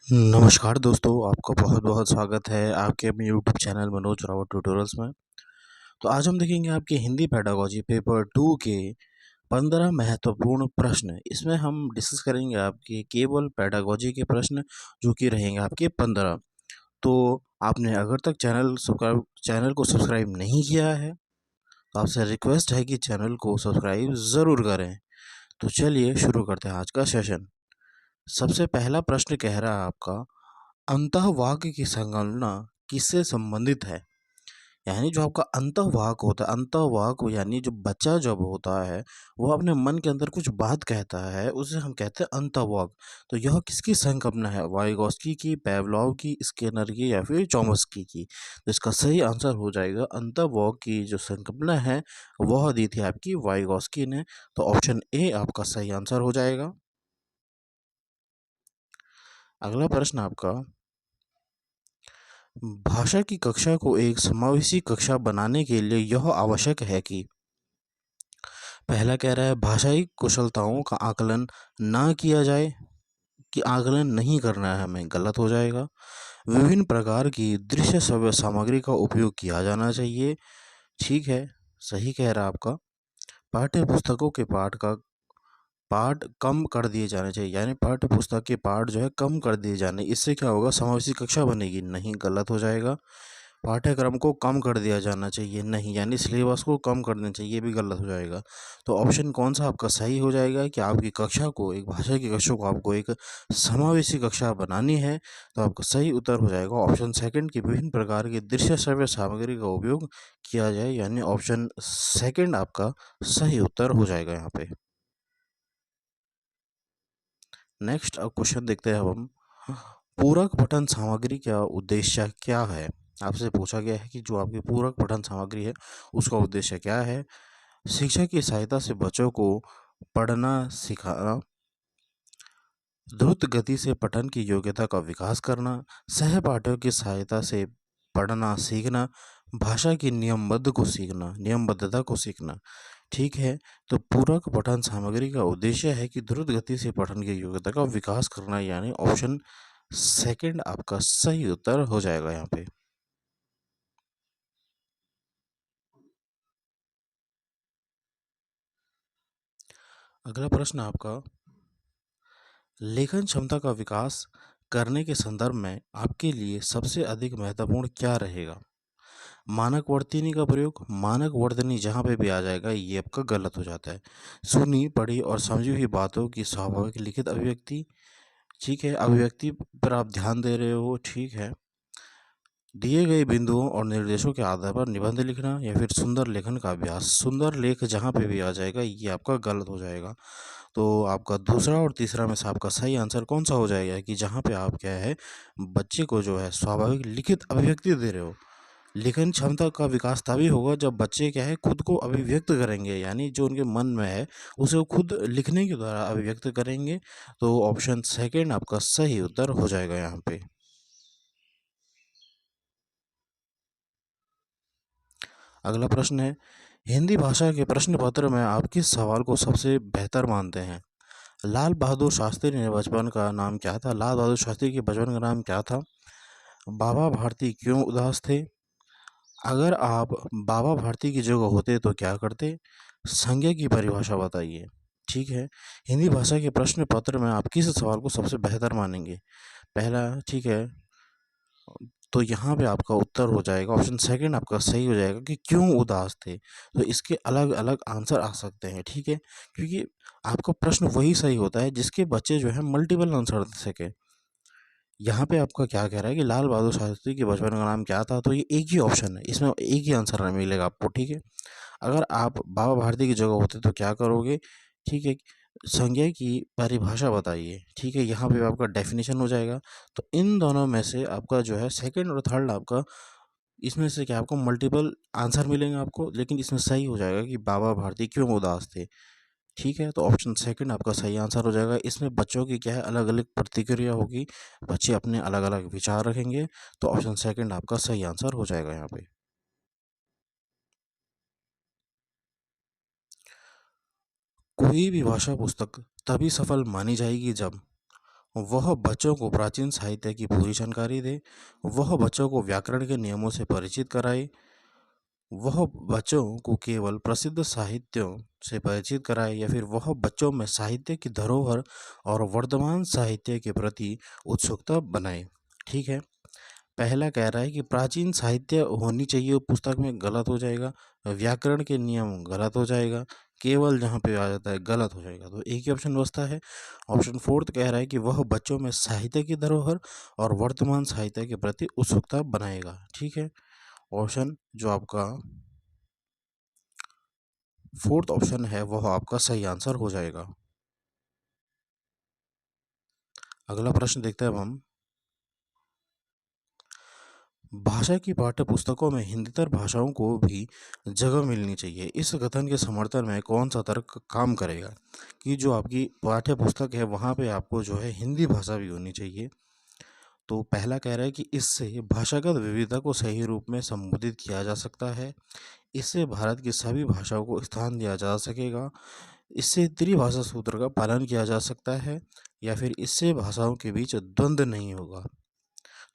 नमस्कार दोस्तों, आपका बहुत-बहुत स्वागत है आपके अपने YouTube channel Manoj Rawat tutorials में। तो आज हम देखेंगे आपके हिंदी पेडागोजी पेपर 2 के 15 महत्वपूर्ण प्रश्न। इसमें हम डिस्कस करेंगे आपके केवल पेडागोजी के प्रश्न जो कि रहेंगे आपके 15। तो आपने अगर तक चैनल को सब्सक्राइब नहीं किया है, तो आपसे रिक्वेस्ट है कि चैनल को सब्सक्राइब ज़रूर करें। तो चलिए शुरू करते हैं आज का सेशन। सबसे पहला प्रश्न कह रहा है आपका अंतःवाक्य की संगणना किससे संबंधित है? यानी जो आपका अंतःवाक्य होता है, अंतःवाक्य यानी जो बच्चा जब होता है, वो अपने मन के अंदर कुछ बात कहता है, उसे हम कहते हैं अंतःवाक्य। तो यह किसकी संकल्पना है? वाइगॉस्की की, पेवलॉव की, स्किनर की या फिर चॉम्स्की की? तो इसका सही आंसर हो जाएगा अंतःवाक्य की जो संकल्पना है, वह दी थी आपकी वाइगॉस्की ने। तो ऑप्शन ए आपका सही आंसर हो जाएगा। अगला प्रश्न आपका भाषा की कक्षा को एक समावेशी कक्षा बनाने के लिए यह आवश्यक है कि पहला कह रहा है भाषाई कुशलताओं का आकलन ना किया जाए कि आकलन नहीं करना है हमें, गलत हो जाएगा। विभिन्न प्रकार की दृश्य श्रव्य सामग्री का उपयोग किया जाना चाहिए, ठीक है, सही कह रहा है आपका। पाठ्य पुस्तकों के पाठ कम कर दिए जाने चाहिए, यानी पाठ्य पुस्तक के पाठ जो है कम कर दिए जाने, इससे क्या होगा, समावेशी कक्षा बनेगी, नहीं, गलत हो जाएगा। पाठ्यक्रम को कम कर दिया जाना चाहिए, नहीं, यानी सिलेबस को कम कर देना चाहिए, ये भी गलत हो जाएगा। तो ऑप्शन कौन सा आपका सही हो जाएगा कि आपकी कक्षा को, एक भाषा की कक्षा को आपको एक समावेशी कक्षा बनानी है? तो आपका सही उत्तर हो जाएगा ऑप्शन सेकंड की विभिन्न प्रकार की दृश्य श्रव्य सामग्री का उपयोग किया जाए, यानी ऑप्शन सेकंड आपका सही उत्तर हो जाएगा यहाँ पे। नेक्स्ट अब क्वेश्चन देखते हैं अब हम पूरक पठन सामग्री का उद्देश्य क्या है? आपसे पूछा गया है कि जो आपकी पूरक पठन सामग्री है उसका उद्देश्य क्या है? शिक्षक की सहायता से बच्चों को पढ़ना सिखाना, द्रुत गति से पठन की योग्यता का विकास करना, सहपाठियों की सहायता से पढ़ना सीखना, भाषा की नियमबद्धता को सीखना, ठीक है। तो पूरक पठन सामग्री का उद्देश्य है कि द्रुत गति से पठन की योग्यता का विकास करना, यानी ऑप्शन सेकंड आपका सही उत्तर हो जाएगा यहाँ पे। अगला प्रश्न आपका लेखन क्षमता का विकास करने के संदर्भ में आपके लिए सबसे अधिक महत्वपूर्ण क्या रहेगा? मानक वर्तनी का प्रयोग, मानक वर्तनी जहाँ पे भी आ जाएगा ये आपका गलत हो जाता है। सुनी पढ़ी और समझी हुई बातों की स्वाभाविक लिखित अभिव्यक्ति, ठीक है, अभिव्यक्ति पर आप ध्यान दे रहे हो, ठीक है। दिए गए बिंदुओं और निर्देशों के आधार पर निबंध लिखना या फिर सुंदर लेखन का अभ्यास, सुंदर लेख जहाँ पे भी आ जाएगा ये आपका गलत हो जाएगा। तो आपका दूसरा और तीसरा में से आपका सही आंसर कौन सा हो जाएगा कि जहाँ पे आप क्या है बच्चे को जो है स्वाभाविक लिखित अभिव्यक्ति दे रहे हो। लेखन क्षमता का विकास तभी होगा जब बच्चे क्या है खुद को अभिव्यक्त करेंगे, यानी जो उनके मन में है उसे वो खुद लिखने के द्वारा अभिव्यक्त करेंगे। तो ऑप्शन सेकंड आपका सही उत्तर हो जाएगा यहाँ पे। अगला प्रश्न है हिंदी भाषा के प्रश्न पत्र में आप किस सवाल को सबसे बेहतर मानते हैं? लाल बहादुर शास्त्री ने बचपन का नाम क्या था? लाल बहादुर शास्त्री के बचपन का नाम क्या था? बाबा भारती क्यों उदास थे? अगर आप बाबा भारती की जगह होते तो क्या करते? संज्ञा की परिभाषा बताइए, ठीक है। हिंदी भाषा के प्रश्न पत्र में आप किस सवाल को सबसे बेहतर मानेंगे? पहला, ठीक है, तो यहाँ पे आपका उत्तर हो जाएगा ऑप्शन सेकंड आपका सही हो जाएगा कि क्यों उदास थे। तो इसके अलग अलग आंसर आ सकते हैं, ठीक है, क्योंकि आपका प्रश्न वही सही होता है जिसके बच्चे जो है मल्टीपल आंसर दे सके। यहाँ पे आपका क्या कह रहा है कि लाल बहादुर शास्त्री के बचपन का नाम क्या था, तो ये एक ही ऑप्शन है, इसमें एक ही आंसर मिलेगा आपको, ठीक है। अगर आप बाबा भारती की जगह होते तो क्या करोगे, ठीक है, संज्ञा की परिभाषा बताइए, ठीक है, यहाँ पे आपका डेफिनेशन हो जाएगा। तो इन दोनों में से आपका जो है सेकंड और थर्ड आपका, इसमें से क्या आपको मल्टीपल आंसर मिलेंगे आपको, लेकिन इसमें सही हो जाएगा कि बाबा भारती क्यों उदास थे, ठीक है। तो ऑप्शन सेकंड आपका सही आंसर हो जाएगा। इसमें बच्चों की क्या है अलग अलग प्रतिक्रिया होगी, बच्चे अपने अलग अलग विचार रखेंगे। तो ऑप्शन सेकंड आपका सही आंसर हो जाएगा यहाँ पे। कोई भी भाषा पुस्तक तभी सफल मानी जाएगी जब वह बच्चों को प्राचीन साहित्य की पूरी जानकारी दे, वह बच्चों को व्याकरण के नियमों से परिचित कराए, वह बच्चों को केवल प्रसिद्ध साहित्यों से परिचित कराए, या फिर वह बच्चों में साहित्य की धरोहर और वर्तमान साहित्य के प्रति उत्सुकता बनाए। ठीक है, पहला कह रहा है कि प्राचीन साहित्य होनी चाहिए पुस्तक में, गलत हो जाएगा। व्याकरण के नियम गलत हो जाएगा। केवल जहाँ पे आ जाता है गलत हो जाएगा, तो एक ही ऑप्शन बचता है। ऑप्शन फोर्थ कह रहा है कि वह बच्चों में साहित्य की धरोहर और वर्तमान साहित्य के प्रति उत्सुकता बनाएगा। ठीक है, ऑप्शन जो आपका फोर्थ ऑप्शन है वह आपका सही आंसर हो जाएगा। अगला प्रश्न देखते हैं अब हम। भाषा की पाठ्य पुस्तकों में हिंदीतर भाषाओं को भी जगह मिलनी चाहिए, इस कथन के समर्थन में कौन सा तर्क काम करेगा कि जो आपकी पाठ्य पुस्तक है वहाँ पे आपको जो है हिंदी भाषा भी होनी चाहिए। तो पहला कह रहा है कि इससे भाषागत विविधता को सही रूप में संबोधित किया जा सकता है, इससे भारत की सभी भाषाओं को स्थान दिया जा सकेगा, इससे त्रिभाषा सूत्र का पालन किया जा सकता है, या फिर इससे भाषाओं के बीच द्वंद्व नहीं होगा।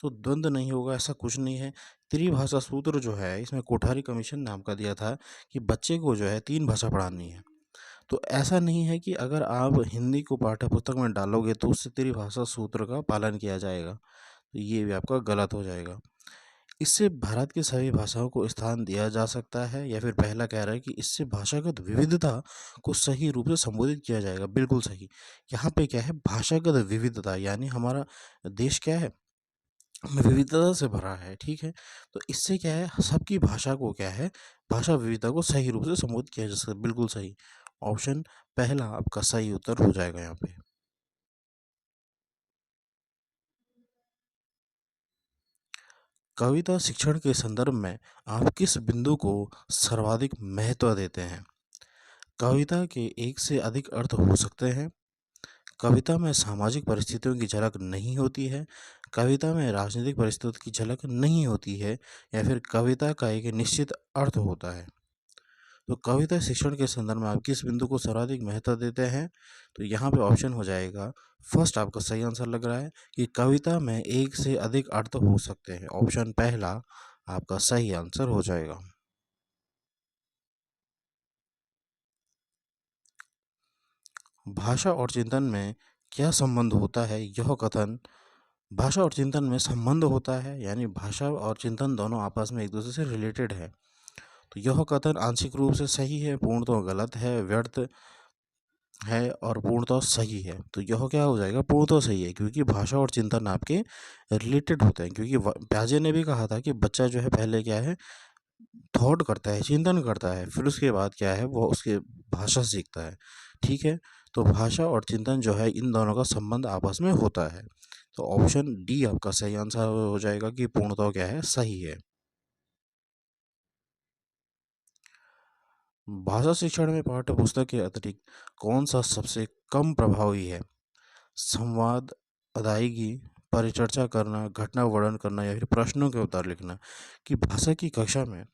तो द्वंद्व नहीं होगा ऐसा कुछ नहीं है। त्रिभाषा सूत्र जो है इसमें कोठारी कमीशन नाम का दिया था कि बच्चे को जो है 3 भाषा पढ़ानी है। तो ऐसा नहीं है कि अगर आप हिंदी को पाठ्य पुस्तक में डालोगे तो उससे त्रिभाषा सूत्र का पालन किया जाएगा, तो ये भी आपका गलत हो जाएगा। इससे भारत की सभी भाषाओं को स्थान दिया जा सकता है, या फिर पहला कह रहा है कि इससे भाषागत विविधता को सही रूप से संबोधित किया जाएगा। बिल्कुल सही। यहाँ पे क्या है, भाषागत विविधता, यानी हमारा देश क्या है, विविधता से भरा है। ठीक है, तो इससे क्या है, सबकी भाषा को क्या है, भाषा विविधता को सही रूप से संबोधित किया जा सकता है। बिल्कुल सही। ऑप्शन पहला आपका सही उत्तर हो जाएगा यहाँ पे। कविता शिक्षण के संदर्भ में आप किस बिंदु को सर्वाधिक महत्व देते हैं? कविता के एक से अधिक अर्थ हो सकते हैं, कविता में सामाजिक परिस्थितियों की झलक नहीं होती है, कविता में राजनीतिक परिस्थितियों की झलक नहीं होती है, या फिर कविता का एक निश्चित अर्थ होता है। तो कविता शिक्षण के संदर्भ में आप किस बिंदु को सर्वाधिक महत्व देते हैं? तो यहाँ पे ऑप्शन हो जाएगा, फर्स्ट आपका सही आंसर लग रहा है कि कविता में एक से अधिक अर्थ हो सकते हैं। ऑप्शन पहला आपका सही आंसर हो जाएगा। भाषा और चिंतन में क्या संबंध होता है? यह कथन भाषा और चिंतन में संबंध होता है, यानी भाषा और चिंतन दोनों आपस में एक दूसरे से रिलेटेड है। तो यह कथन आंशिक रूप से सही है, पूर्णतः गलत है, व्यर्थ है और पूर्णतः सही है। तो यह क्या हो जाएगा, पूर्णतः सही है, क्योंकि भाषा और चिंतन आपके रिलेटेड होते हैं। क्योंकि प्याजे ने भी कहा था कि बच्चा जो है पहले क्या है, थॉट करता है, चिंतन करता है, फिर उसके बाद क्या है वो उसके भाषा सीखता है। ठीक है, तो भाषा और चिंतन जो है इन दोनों का संबंध आपस में होता है। तो ऑप्शन डी आपका सही आंसर हो जाएगा कि पूर्णतः क्या है, सही है। भाषा शिक्षण में पाठ्य पुस्तक के अतिरिक्त कौन सा सबसे कम प्रभावी है? संवाद, अदायगी, परिचर्चा करना, घटना वर्णन करना, या फिर प्रश्नों के उत्तर लिखना। कि भाषा की कक्षा में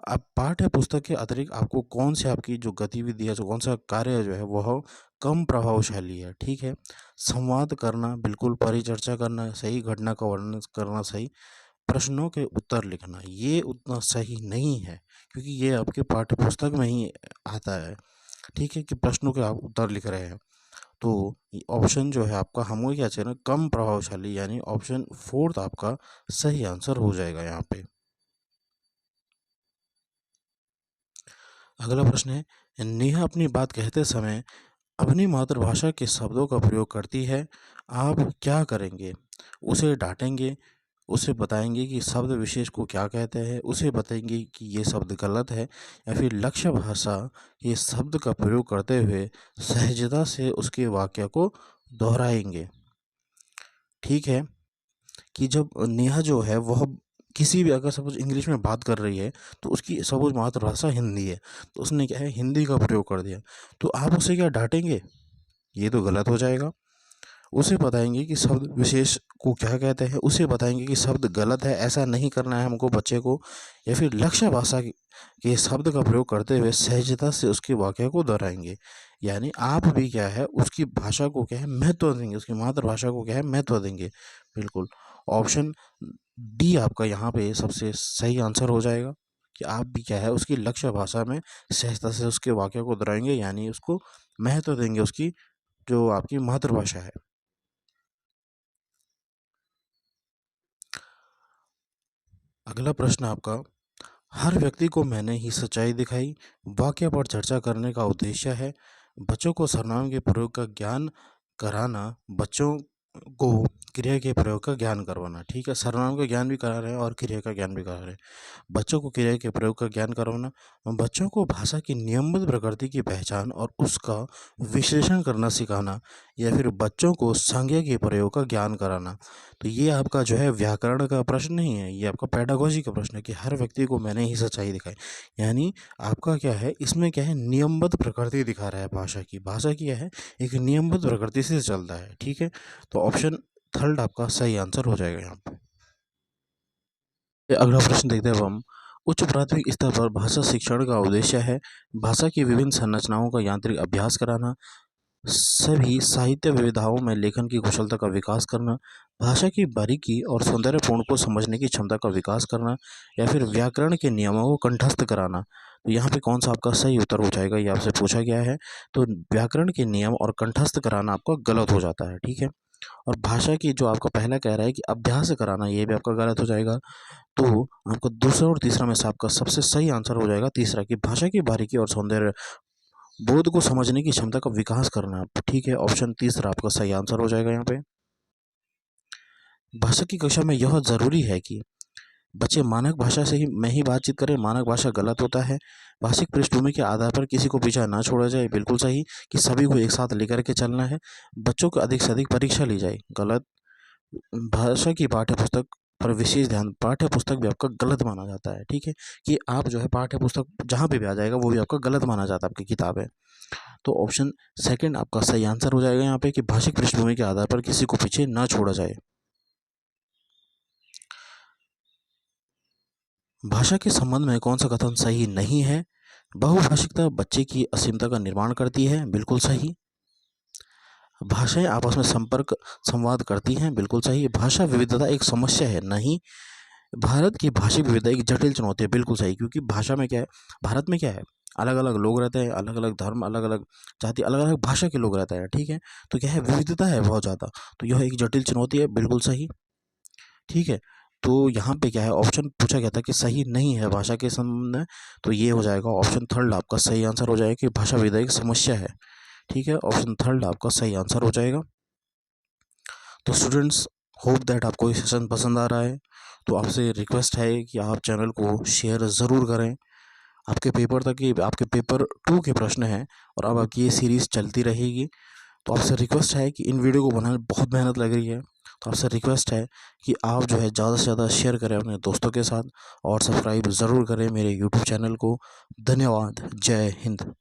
आप पाठ्य पुस्तक के अतिरिक्त आपको कौन से आपकी जो गतिविधि है, जो कौन सा कार्य जो है वह कम प्रभावशाली है? ठीक है, संवाद करना बिल्कुल, परिचर्चा करना सही, घटना का वर्णन करना सही, प्रश्नों के उत्तर लिखना ये उतना सही नहीं है, क्योंकि ये आपके पाठ्य पुस्तक में ही आता है। ठीक है, कि प्रश्नों के आप उत्तर लिख रहे हैं। तो ऑप्शन जो है आपका, हमको क्या चाहिए ना, कम प्रभावशाली, यानी ऑप्शन फोर्थ आपका सही आंसर हो जाएगा यहाँ पे। अगला प्रश्न है, नेहा अपनी बात कहते समय अपनी मातृभाषा के शब्दों का प्रयोग करती है, आप क्या करेंगे? उसे डांटेंगे, उसे बताएंगे कि शब्द विशेष को क्या कहते हैं, उसे बताएंगे कि ये शब्द गलत है, या फिर लक्ष्य भाषा के शब्द का प्रयोग करते हुए सहजता से उसके वाक्य को दोहराएंगे? ठीक है, कि जब नेहा जो है वह किसी भी, अगर सपोज इंग्लिश में बात कर रही है तो उसकी सपोज मातृभाषा हिंदी है, तो उसने क्या है, हिंदी का प्रयोग कर दिया, तो आप उसे क्या डांटेंगे? ये तो गलत हो जाएगा। उसे बताएंगे कि शब्द विशेष को क्या कहते हैं, उसे बताएंगे कि शब्द गलत है, ऐसा नहीं करना है हमको बच्चे को। या फिर लक्ष्य भाषा के शब्द का प्रयोग करते हुए सहजता से उसके वाक्य को दोहराएंगे। यानी आप भी क्या है उसकी भाषा को क्या है महत्व देंगे, उसकी मातृभाषा को क्या है महत्व देंगे। बिल्कुल ऑप्शन डी आपका यहाँ पे सबसे सही आंसर हो जाएगा कि आप भी क्या है उसकी लक्ष्य भाषा में सहजता से उसके वाक्य को दोहराएंगे, यानी उसको महत्व देंगे उसकी जो आपकी मातृभाषा है। अगला प्रश्न आपका, हर व्यक्ति को मैंने ही सच्चाई दिखाई वाक्य पर चर्चा करने का उद्देश्य है बच्चों को सर्वनाम के प्रयोग का ज्ञान कराना, बच्चों को क्रिया के प्रयोग का ज्ञान करवाना। ठीक है, सर्वनाम का ज्ञान भी करा रहे हैं और क्रिया का ज्ञान भी करा रहे हैं। बच्चों को क्रिया के प्रयोग का ज्ञान करवाना, बच्चों को भाषा की नियमित प्रकृति की पहचान और उसका विश्लेषण करना सिखाना, या फिर बच्चों को संज्ञा के प्रयोग का ज्ञान कराना। तो ये आपका जो है व्याकरण का प्रश्न नहीं है, ये आपका पेडागोजी का प्रश्न है कि हर व्यक्ति को मैंने ही सच्चाई दिखाई। यानी आपका क्या है इसमें क्या है नियमबद्ध प्रकृति दिखा रहा है भाषा की। भाषा क्या है एक नियमबद्ध प्रकृति से चलता है। ठीक है, तो ऑप्शन थर्ड आपका सही आंसर हो जाएगा यहाँ पे। अगला प्रश्न देखते हैं अब हम, उच्च प्राथमिक स्तर पर भाषा शिक्षण का उद्देश्य है भाषा की विभिन्न संरचनाओं का यांत्रिक अभ्यास कराना, सभी साहित्य विविधाओं में लेखन की कुशलता का विकास करना, भाषा की बारीकी और सौंदर्यपूर्ण को समझने की क्षमता का विकास करना, या फिर व्याकरण के नियमों को कंठस्थ कराना। तो यहाँ पे कौन सा आपका सही उत्तर हो जाएगा, ये आपसे पूछा गया है। तो व्याकरण के नियम और कंठस्थ कराना आपका गलत हो जाता है। ठीक है, और भाषा की जो आपका पहला कह रहा है कि अभ्यास कराना, ये भी आपका गलत हो जाएगा। तो आपका दूसरा और तीसरा में से आपका सबसे सही आंसर हो जाएगा तीसरा, कि भाषा की बारीकी और सौंदर्य बोध को समझने की क्षमता का विकास करना। ठीक है, ऑप्शन तीसरा आपका सही आंसर हो जाएगा यहाँ पे। भाषा की कक्षा में यह जरूरी है कि बच्चे मानक भाषा से ही में ही बातचीत करें, मानक भाषा गलत होता है। भाषिक पृष्ठभूमि के आधार पर किसी को पीछा ना छोड़ा जाए, बिल्कुल सही। कि सभी को एक साथ लेकर के चलना है, बच्चों को अधिक से अधिक परीक्षा ली जाए, गलत। भाषा की पाठ्य पुस्तक पर विशेष ध्यान, पाठ्य पुस्तक भी आपका गलत माना जाता है। ठीक है, कि आप जो है पाठ्य पुस्तक जहाँ पे भी आ जाएगा वो भी आपका गलत माना जाता है, आपकी किताब है। तो ऑप्शन सेकंड आपका सही आंसर हो जाएगा यहाँ पे कि भाषिक पृष्ठभूमि के आधार पर किसी को पीछे ना छोड़ा जाए। भाषा के संबंध में कौन सा कथन सही नहीं है, बहुभाषिकता बच्चे की असीमता का निर्माण करती है, बिल्कुल सही। भाषाएं आपस में संपर्क संवाद करती हैं, बिल्कुल सही। भाषा विविधता एक समस्या है, नहीं। भारत की भाषिक विविधता एक जटिल चुनौती है, बिल्कुल सही। क्योंकि भाषा में क्या है, भारत में क्या है अलग अलग लोग रहते हैं, अलग अलग धर्म, अलग अलग जाति, अलग अलग भाषा के लोग रहते हैं। ठीक है, तो क्या है विविधता है बहुत ज़्यादा, तो यह एक जटिल चुनौती है, बिल्कुल सही। ठीक है, तो यहाँ पे क्या है ऑप्शन पूछा गया था कि सही नहीं है भाषा के संबंध में, तो ये हो जाएगा ऑप्शन थर्ड आपका सही आंसर हो जाएगा कि भाषा विविधता एक समस्या है। ठीक है, ऑप्शन थर्ड आपका सही आंसर हो जाएगा। तो स्टूडेंट्स, होप दैट आपको ये सेशन पसंद आ रहा है। तो आपसे रिक्वेस्ट है कि आप चैनल को शेयर ज़रूर करें। आपके पेपर तक की आपके पेपर 2 के प्रश्न हैं और अब आपकी ये सीरीज़ चलती रहेगी। तो आपसे रिक्वेस्ट है कि इन वीडियो को बनाने में बहुत मेहनत लग रही है, तो आपसे रिक्वेस्ट है कि आप जो है ज़्यादा से ज़्यादा शेयर करें अपने दोस्तों के साथ और सब्सक्राइब ज़रूर करें मेरे यूट्यूब चैनल को। धन्यवाद, जय हिंद।